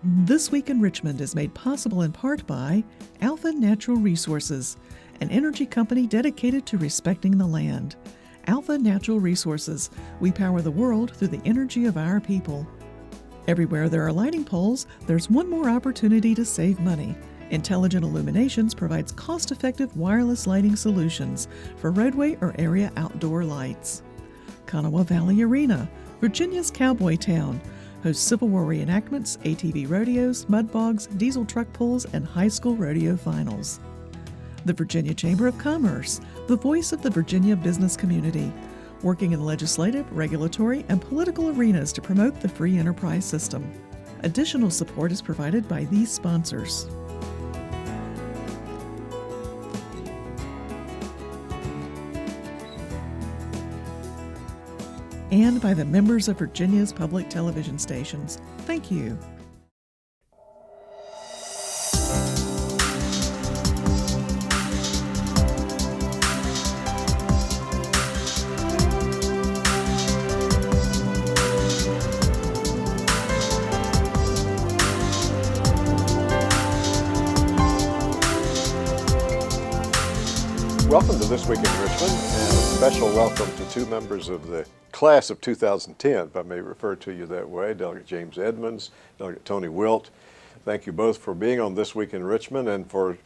This Week in Richmond is made possible in part by Alpha Natural Resources, an energy company dedicated to respecting the land. Alpha Natural Resources, we power the world through the energy of our people. Everywhere there are lighting poles, there's one more opportunity to save money. Intelligent Illuminations provides cost-effective wireless lighting solutions for roadway or area outdoor lights. KANAWHA Valley Arena, Virginia's cowboy town, hosts Civil War reenactments, ATV rodeos, mud bogs, diesel truck pulls, and high school rodeo finals. The Virginia Chamber of Commerce, the voice of the Virginia business community, working in legislative, regulatory, and political arenas to promote the free enterprise system. Additional support is provided by these sponsors. And by the members of Virginia's public television stations. Thank you. Welcome to This Week in Richmond, and a special welcome to two members of the class of 2010, if I may refer to you that way, Delegate James Edmunds, Delegate Tony Wilt. Thank you both for being on This Week in Richmond and for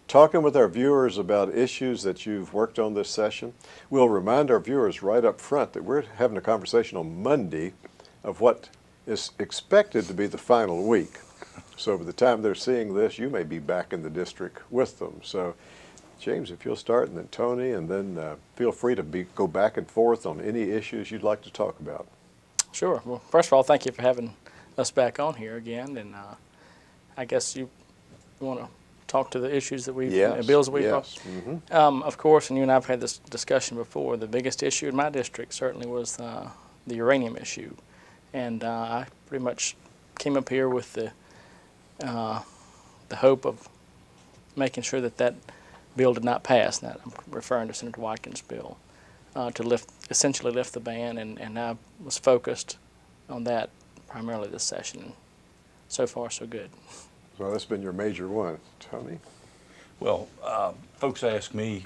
talking with our viewers about issues that you've worked on this session. We'll remind our viewers right up front that we're having a conversation on Monday of what is expected to be the final week. So by the time they're seeing this, you may be back in the district with them. So James, if you'll start, and then Tony, and then feel free to go back and forth on any issues you'd like to talk about. Sure. Well, first of all, thank you for having us back on here again, and I guess you want to talk to the issues that bills that we've yes. Of course, and you and I have had this discussion before, the biggest issue in my district certainly was the uranium issue, and I pretty much came up here with the hope of making sure that bill did not pass. Now, I'm referring to Senator Watkins' bill to essentially lift the ban, and I was focused on that primarily this session. So far, so good. So that's been your major one. Tony? Well, folks ask me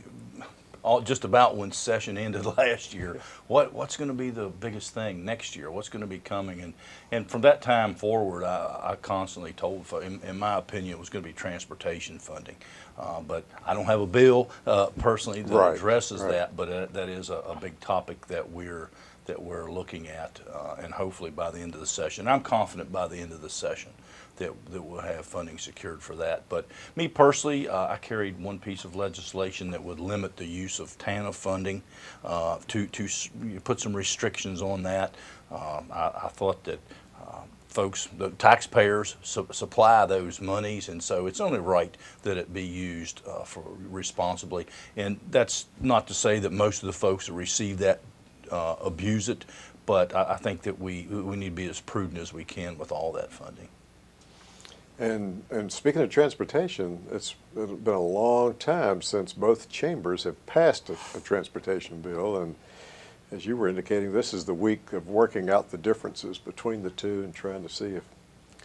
just about when session ended last year, what's going to be the biggest thing next year? What's going to be coming? And from that time forward, I constantly told, in my opinion, it was going to be transportation funding. But I don't have a bill personally that addresses that, but that is a big topic that we're looking at, and hopefully by the end of the session. I'm confident by the end of the session that we'll have funding secured for that. But me personally, I carried one piece of legislation that would limit the use of KANAWHA funding to put some restrictions on that. I thought that folks, the taxpayers, supply those monies, and so it's only right that it be used for responsibly. And that's not to say that most of the folks that receive that abuse it, but I think that we need to be as prudent as we can with all that funding. And speaking of transportation, it's been a long time since both chambers have passed a transportation bill, and as you were indicating, this is the week of working out the differences between the two and trying to see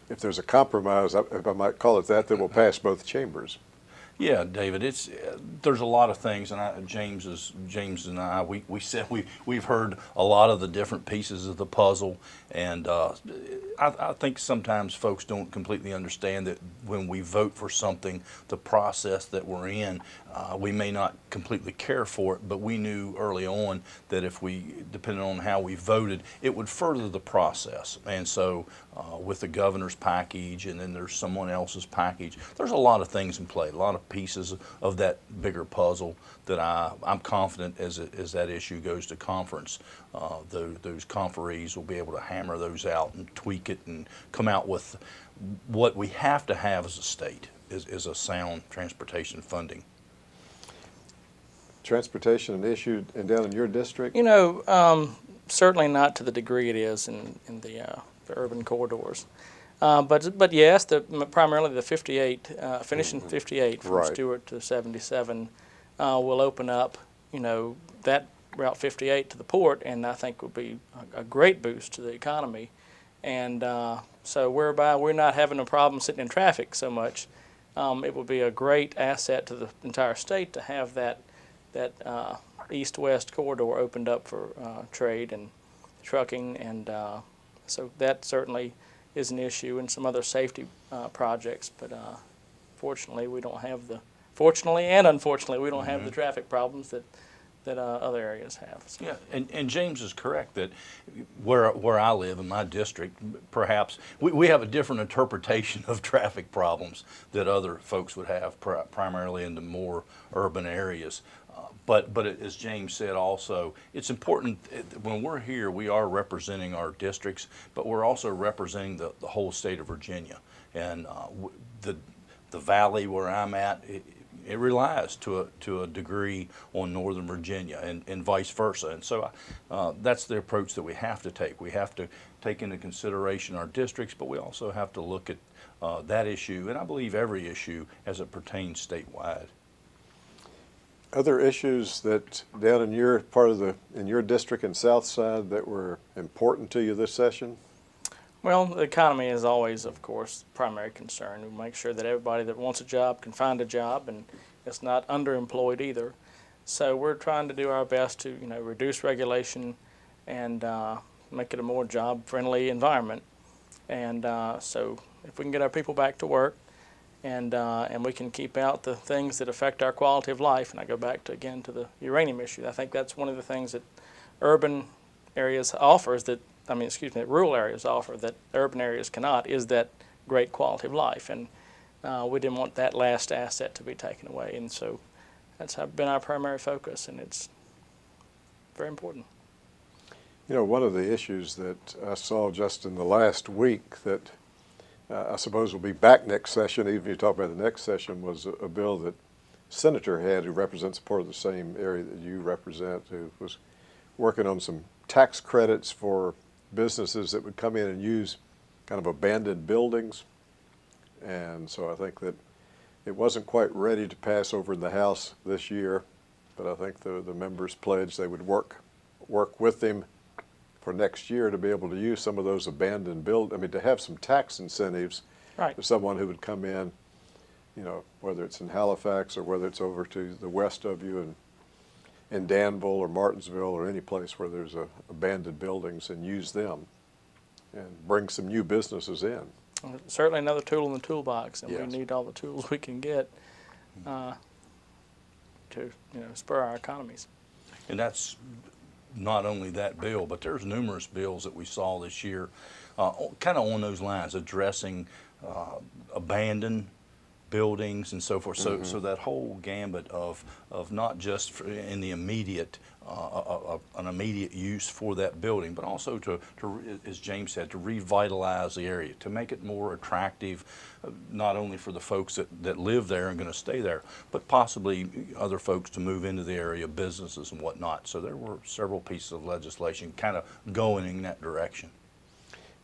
if there's a compromise, if I might call it that will pass both chambers. Yeah, David, there's a lot of things, and James and I we said we've heard a lot of the different pieces of the puzzle, and I think sometimes folks don't completely understand that when we vote for something, the process that we're in, we may not completely care for it, but we knew early on that if depending on how we voted, it would further the process. And so with the governor's package, and then there's someone else's package, there's a lot of things in play, a lot of pieces of that bigger puzzle that I'm confident as that issue goes to conference, those conferees will be able to hammer those out and tweak it and come out with what we have to have as a state is a sound transportation funding. Transportation an issue down in your district? You know, certainly not to the degree it is in the urban corridors. But yes, primarily the 58, finishing 58 from Stewart to 77 will open up, that Route 58 to the port, and I think will be a great boost to the economy. And So whereby we're not having a problem sitting in traffic so much, it would be a great asset to the entire state to have that east-west corridor opened up for trade and trucking, and so that certainly is an issue, and some other safety projects. But fortunately and unfortunately, we don't have the traffic problems that other areas have. So. Yeah, and James is correct that where I live in my district, perhaps we have a different interpretation of traffic problems that other folks would have, primarily in the more urban areas. But as James said also, it's important when we're here, we are representing our districts, but we're also representing the whole state of Virginia. And the valley where I'm at, it relies to a degree on Northern Virginia and vice versa. And so that's the approach that we have to take. We have to take into consideration our districts, but we also have to look at that issue, and I believe every issue as it pertains statewide. Other issues that down in your part of in your district and South Side that were important to you this session? Well, the economy is always, of course, primary concern. We make sure that everybody that wants a job can find a job, and it's not underemployed either. So we're trying to do our best to, reduce regulation and make it a more job-friendly environment. And so if we can get our people back to work, and we can keep out the things that affect our quality of life, and I go back to the uranium issue. I think that's one of the things that urban areas offers that rural areas offer that urban areas cannot, is that great quality of life. And we didn't want that last asset to be taken away. And so that's been our primary focus, and it's very important. One of the issues that I saw just in the last week that I suppose will be back next session, even if you talk about the next session, was a bill that Senator had, who represents part of the same area that you represent, who was working on some tax credits for businesses that would come in and use kind of abandoned buildings. And so I think that it wasn't quite ready to pass over in the House this year, but I think the members pledged they would work with him for next year to be able to use some of those abandoned to have some tax incentives Right. for someone who would come in, whether it's in Halifax or whether it's over to the west of you and in Danville or Martinsville or any place where there's abandoned buildings, and use them and bring some new businesses in. Certainly another tool in the toolbox, and Yes. we need all the tools we can get to spur our economies. And that's not only that bill, but there's numerous bills that we saw this year kind of on those lines, addressing abandoned buildings and so forth. So that whole gambit of not just in the immediate, an immediate use for that building, but also to, as James said, to revitalize the area, to make it more attractive, not only for the folks that live there and going to stay there, but possibly other folks to move into the area, businesses and whatnot. So there were several pieces of legislation kind of going in that direction.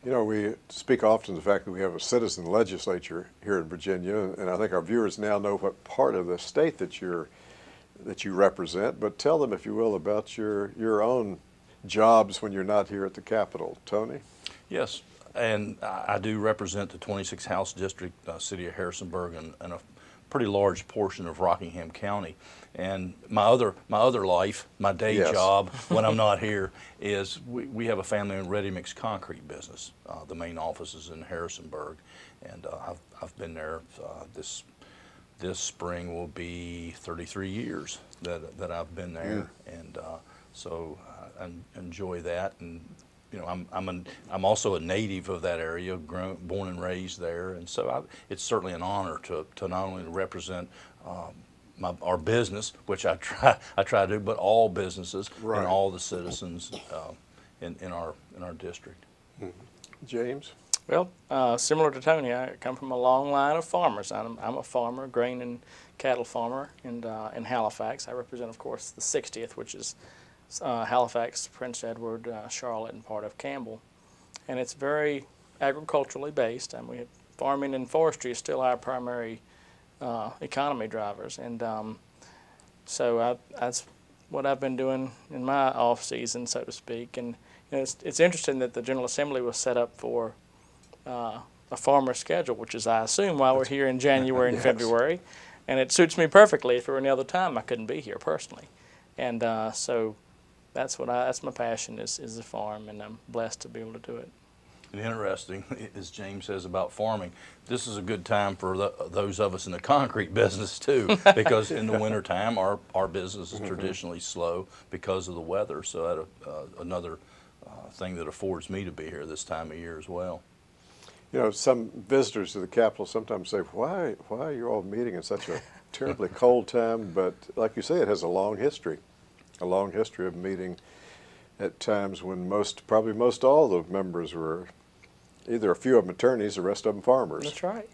We speak often of the fact that we have a citizen legislature here in Virginia, and I think our viewers now know what part of the state that you represent, but tell them, if you will, about your own jobs when you're not here at the Capitol. Tony? Yes, and I do represent the 26th House District, City of Harrisonburg, and a pretty large portion of Rockingham County. And my other life, my day Yes. job when I'm not here, is we have a family-owned ready-mix concrete business. The main office is in Harrisonburg, and I've been there. This spring will be 33 years that I've been there, and so I enjoy that. And I'm also a native of that area, born and raised there, and so it's certainly an honor to not only represent our business, which I try to do, but all businesses Right. and all the citizens in our district. James? Well, similar to Tony, I come from a long line of farmers. I'm a farmer, grain and cattle farmer in Halifax. I represent, of course, the 60th, which is Halifax, Prince Edward, Charlotte, and part of Campbell. And it's very agriculturally based, and we have farming and forestry is still our primary economy drivers. And so that's what I've been doing in my off season, so to speak. And it's interesting that the General Assembly was set up for a farmer's schedule, which is, I assume, why we're here in January and Yes. February. And it suits me perfectly. If it were any other time, I couldn't be here personally. And so that's my passion is the farm, and I'm blessed to be able to do it. And interesting, as James says about farming, this is a good time for those of us in the concrete business too, because in the wintertime our business is traditionally slow because of the weather. So that's another thing that affords me to be here this time of year as well. You know, some visitors to the Capitol sometimes say, why are you all meeting in such a terribly cold time? But like you say, it has a long history of meeting at times when probably most all the members were either a few of them attorneys, the rest of them farmers. That's right.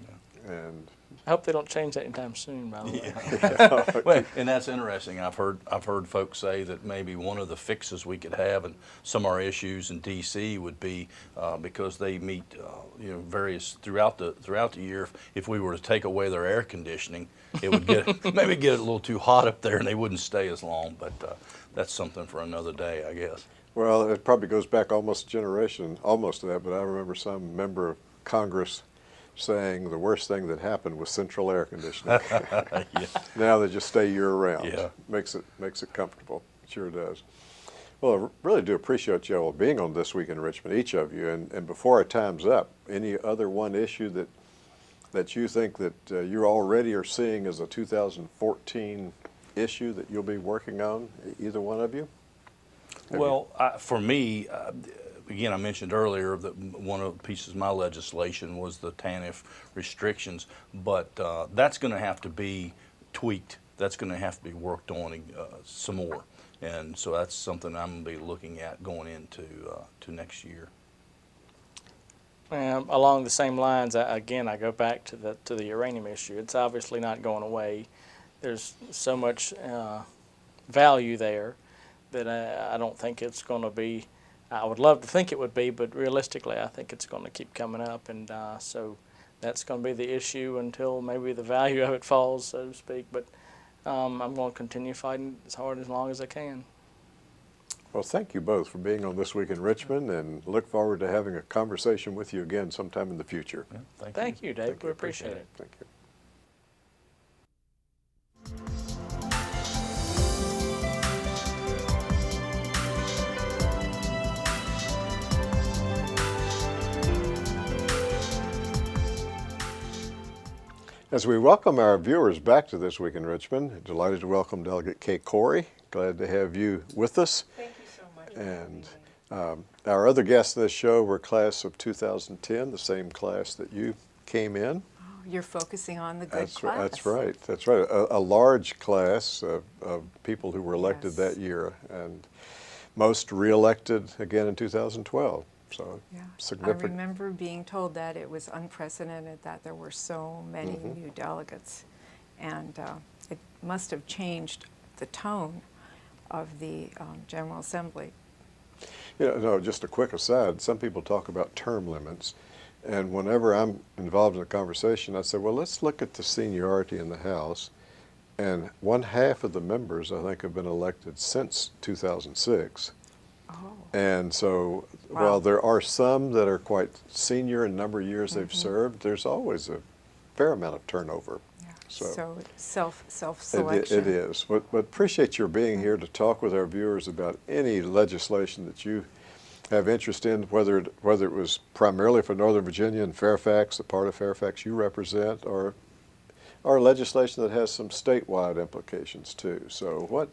And I hope they don't change that anytime soon, by the way. Yeah. Well, and that's interesting. I've heard folks say that maybe one of the fixes we could have in some of our issues in D.C. would be because they meet various throughout the year. If we were to take away their air conditioning, it would maybe get a little too hot up there, and they wouldn't stay as long. But that's something for another day, I guess. well, it probably goes back almost a generation, almost to that. But I remember some member of Congress saying the worst thing that happened was central air conditioning. Yeah. Now they just stay year round. Yeah. Makes it comfortable. It sure does. Well, I really do appreciate you all being on This Week in Richmond, each of you. And before our time's up, any other one issue that you think that you already are seeing as a 2014 issue that you'll be working on, either one of you? Well, for me, again, I mentioned earlier that one of the pieces of my legislation was the TANF restrictions, but that's going to have to be tweaked. That's going to have to be worked on some more, and so that's something I'm going to be looking at going into to next year. Along the same lines, I go back to the uranium issue. It's obviously not going away. There's so much value there that I don't think it's going to be. I would love to think it would be, but realistically, I think it's going to keep coming up, and so that's going to be the issue until maybe the value of it falls, so to speak. But I'm going to continue fighting as hard as long as I can. Well, thank you both for being on This Week in Richmond, and look forward to having a conversation with you again sometime in the future. Yeah, Thank you, Dave. We appreciate it. Thank you. As we welcome our viewers back to This Week in Richmond, delighted to welcome Delegate Kory. Glad to have you with us. Thank you so much. And our other guests in this show were class of 2010, the same class that you came in. Oh, you're focusing on the good class. That's right. That's right. A large class of people who were elected Yes. that year, and most re-elected again in 2012. So Yeah. I significant. remember being told that it was unprecedented that there were so many new delegates, and it must have changed the tone of the General Assembly. No, just a quick aside. Some people talk about term limits, and whenever I'm involved in a conversation, I say, well, let's look at the seniority in the House, and 1/2 of the members, I think, have been elected since 2006. Oh. And so, Wow. while there are some that are quite senior in number of years they've served, there's always a fair amount of turnover. Yeah. So self-selection. It is. But appreciate your being here to talk with our viewers about any legislation that you have interest in, whether it was primarily for Northern Virginia and Fairfax, the part of Fairfax you represent, or legislation that has some statewide implications too. So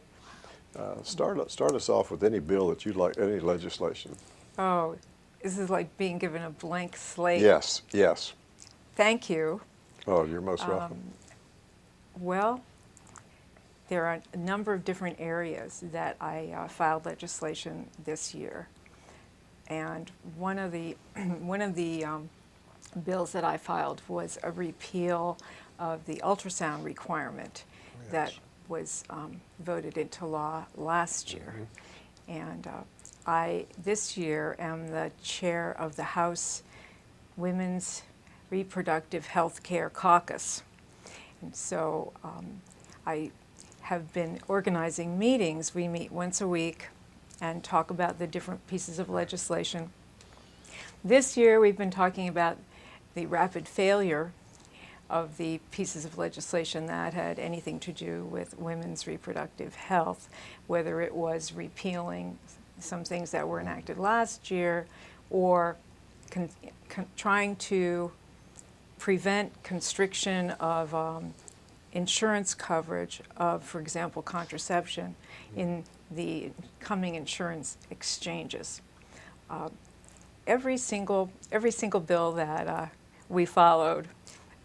start us off with any bill that you'd like, any legislation. Oh, this is like being given a blank slate. Yes. Thank you. Oh, you're most welcome. Well, there are a number of different areas that I filed legislation this year, and one of the bills that I filed was a repeal of the ultrasound requirement that was voted into law last year. And I, this year, am the chair of the House Women's Reproductive Health Care Caucus. And so I have been organizing meetings. We meet once a week and talk about the different pieces of legislation. This year we've been talking about the rapid failure of the pieces of legislation that had anything to do with women's reproductive health, whether it was repealing some things that were enacted last year or trying to prevent constriction of insurance coverage of, for example, contraception in the coming insurance exchanges. Every single bill that we followed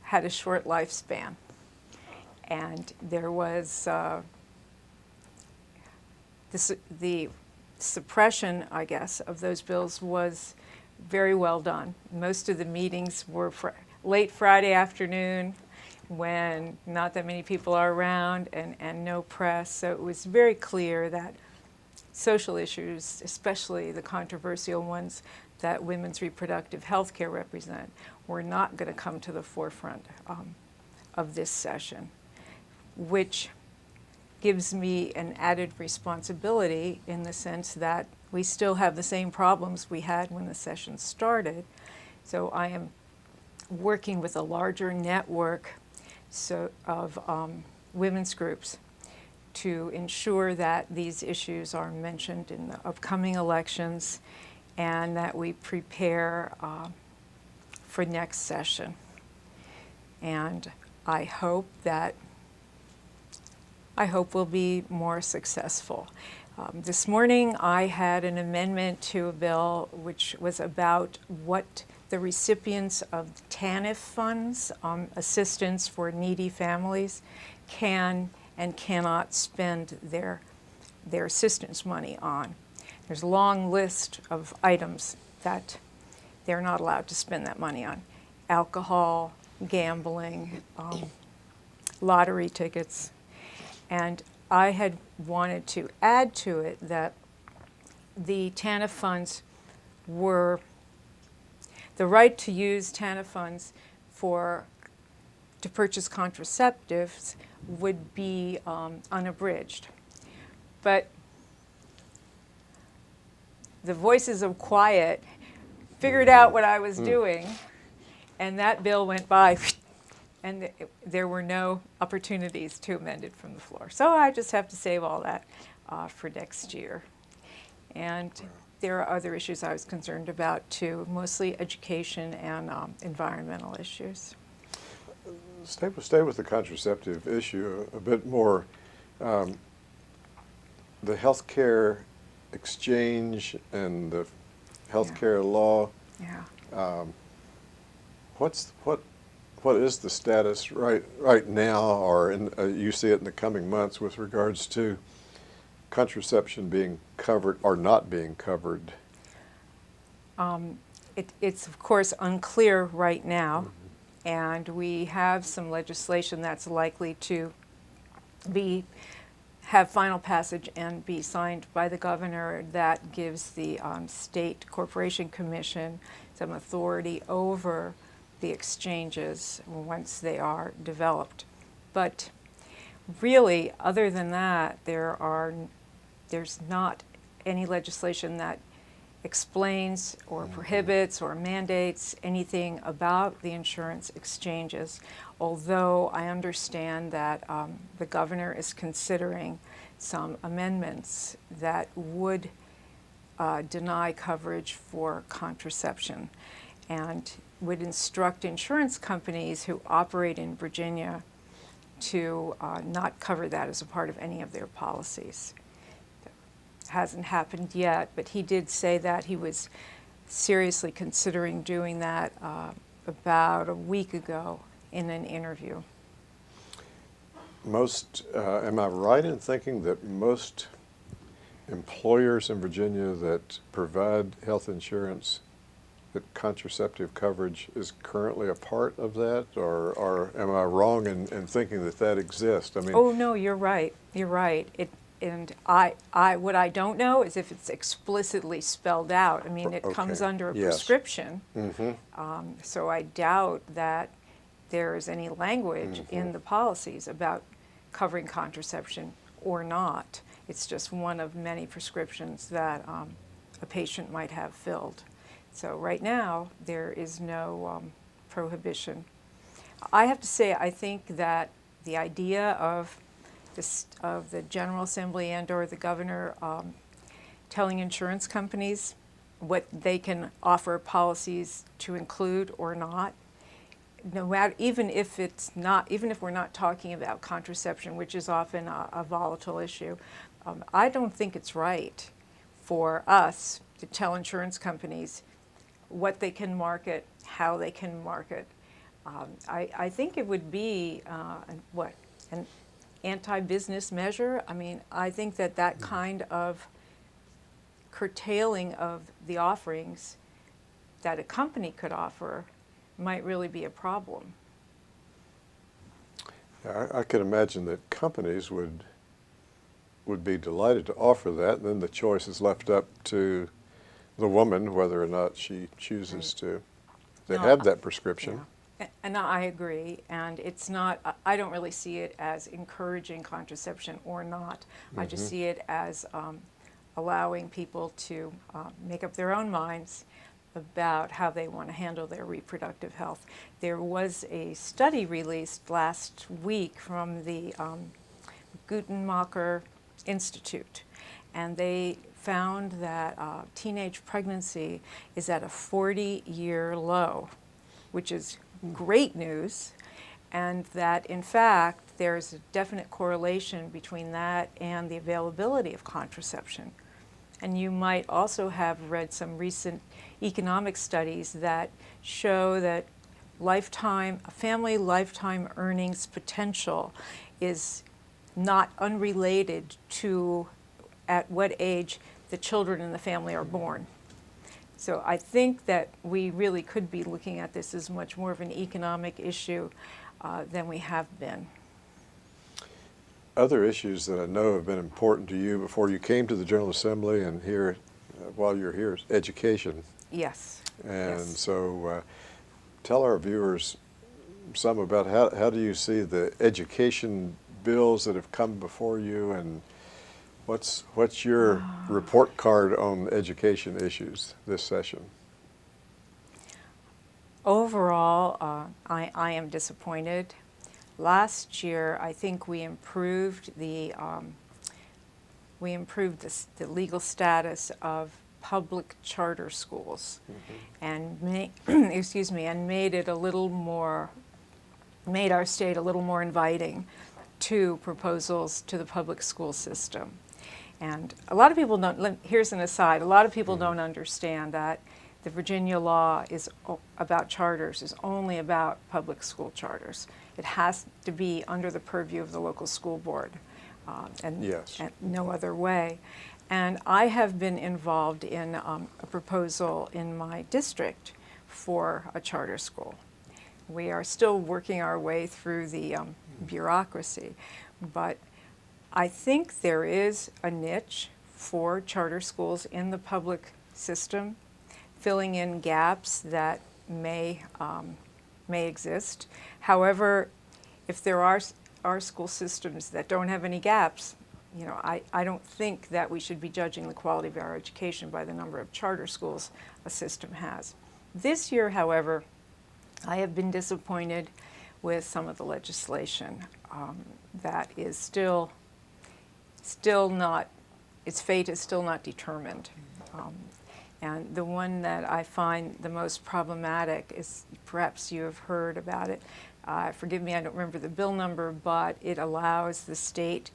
had a short lifespan, and there was the suppression, I guess, of those bills was very well done. Most of the meetings were late Friday afternoon when not that many people are around and no press, so it was very clear that social issues, especially the controversial ones that women's reproductive health care represent, were not going to come to the forefront of this session, which gives me an added responsibility in the sense that we still have the same problems we had when the session started. So I am working with a larger network of women's groups to ensure that these issues are mentioned in the upcoming elections and that we prepare for next session. And I hope we'll be more successful. This morning I had an amendment to a bill which was about what the recipients of TANF funds, assistance for needy families, can and cannot spend their assistance money on. There's a long list of items that they're not allowed to spend that money on. Alcohol, gambling, lottery tickets. And I had wanted to add to it that the TANF funds were, the right to use TANF funds to purchase contraceptives would be unabridged. But the voices of quiet figured out what I was doing, and that bill went by, and there were no opportunities to amend it from the floor. So I just have to save all that for next year. And there are other issues I was concerned about too, mostly education and environmental issues. Stay with the contraceptive issue a bit more. The healthcare exchange and the healthcare law. Yeah. What is the status right now, or you see it in the coming months with regards to contraception being covered or not being covered? It's of course unclear right now, and we have some legislation that's likely to have final passage and be signed by the governor that gives the State Corporation Commission some authority over the exchanges once they are developed. But really, other than that, there's not any legislation that explains or prohibits or mandates anything about the insurance exchanges, although I understand that the governor is considering some amendments that would deny coverage for contraception and would instruct insurance companies who operate in Virginia to not cover that as a part of any of their policies. Hasn't happened yet, but he did say that he was seriously considering doing that about a week ago in an interview. Am I right in thinking that most employers in Virginia that provide health insurance, that contraceptive coverage is currently a part of that, or am I wrong in thinking that exists? I mean, oh no, you're right. You're right. And what I don't know is if it's explicitly spelled out. I mean, it comes under a prescription, so I doubt that there is any language in the policies about covering contraception or not. It's just one of many prescriptions that a patient might have filled. So right now, there is no prohibition. I have to say, I think that the idea of the General Assembly and or the governor telling insurance companies what they can offer policies to include or not, no matter, even if we're not talking about contraception, which is often a volatile issue, I don't think it's right for us to tell insurance companies what they can market, how they can market. I think it would be an anti-business measure. I mean, I think that kind of curtailing of the offerings that a company could offer might really be a problem. I could imagine that companies would be delighted to offer that, and then the choice is left up to the woman whether or not she chooses to have that prescription. Yeah. And I agree, and it's not, I don't really see it as encouraging contraception or not. I just see it as allowing people to make up their own minds about how they want to handle their reproductive health. There was a study released last week from the Guttemacher Institute, and they found that teenage pregnancy is at a 40-year low, which is great news, and that in fact there's a definite correlation between that and the availability of contraception. And you might also have read some recent economic studies that show that family lifetime earnings potential is not unrelated to at what age the children in the family are born. So I think that we really could be looking at this as much more of an economic issue than we have been. Other issues that I know have been important to you before you came to the General Assembly and here, while you're here, is education. Yes. And yes. so tell our viewers some about how do you see the education bills that have come before you, and what's your report card on education issues this session? Overall, I am disappointed. Last year, I think we improved the legal status of public charter schools, and made it a little more, made our state a little more inviting to proposals to the public school system. And a lot of people don't, here's an aside, a lot of people don't understand that the Virginia law is about charters is only about public school charters. It has to be under the purview of the local school board, and no other way. And I have been involved in a proposal in my district for a charter school. We are still working our way through the bureaucracy, but I think there is a niche for charter schools in the public system, filling in gaps that may exist. However, if there are school systems that don't have any gaps, you know, I don't think that we should be judging the quality of our education by the number of charter schools a system has. This year, however, I have been disappointed with some of the legislation that is still not, its fate is still not determined. And the one that I find the most problematic is, perhaps you have heard about it, forgive me, I don't remember the bill number, but it allows the state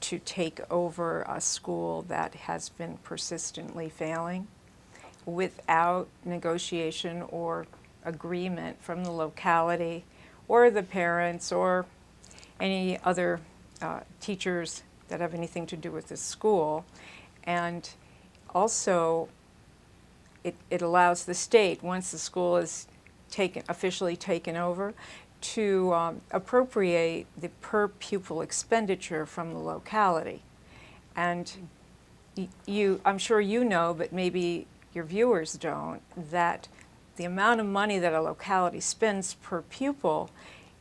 to take over a school that has been persistently failing without negotiation or agreement from the locality or the parents or any other teachers that have anything to do with the school. And also, it allows the state, once the school is officially taken over, to appropriate the per pupil expenditure from the locality. And I'm sure you know, but maybe your viewers don't, that the amount of money that a locality spends per pupil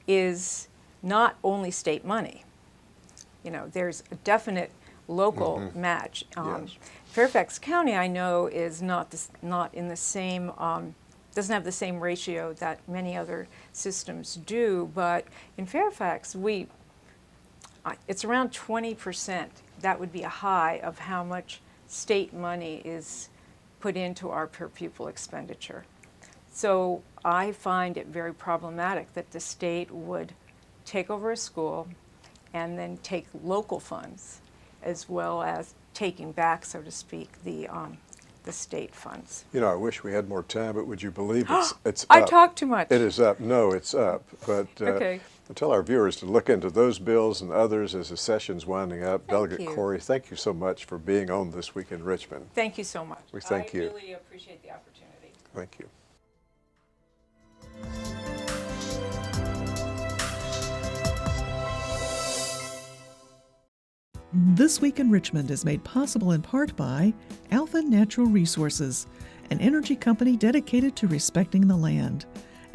is not only state money. You know, there's a definite local match. Yes. Fairfax County, I know, is not in the same doesn't have the same ratio that many other systems do, but in Fairfax, it's around 20%. That would be a high of how much state money is put into our per pupil expenditure. So I find it very problematic that the state would take over a school and then take local funds, as well as taking back, so to speak, the state funds. You know, I wish we had more time, but would you believe it's I up. talk too much. It is up. No, it's up. But Okay. I tell our viewers to look into those bills and others as the session's winding up. Thank Delegate you. Kory, thank you so much for being on This Week in Richmond. Thank you so much. We thank you. I really appreciate the opportunity. Thank you. This Week in Richmond is made possible in part by Alpha Natural Resources, an energy company dedicated to respecting the land.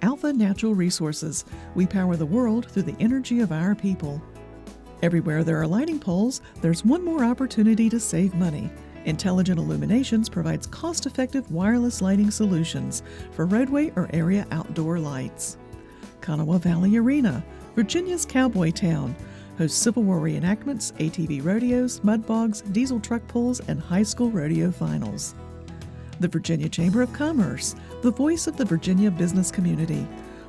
Alpha Natural Resources, we power the world through the energy of our people. Everywhere there are lighting poles, there's one more opportunity to save money. Intelligent Illuminations provides cost-effective wireless lighting solutions for roadway or area outdoor lights. KANAWHA Valley Arena, Virginia's cowboy town, hosts Civil War reenactments, ATV rodeos, mud bogs, diesel truck pulls, and high school rodeo finals. The Virginia Chamber of Commerce, the voice of the Virginia business community,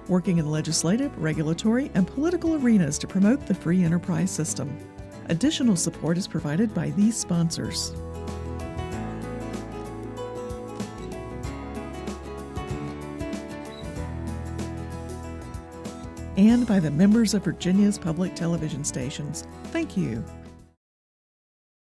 working in legislative, regulatory, and political arenas to promote the free enterprise system. Additional support is provided by these sponsors. And by the members of Virginia's public television stations. Thank you.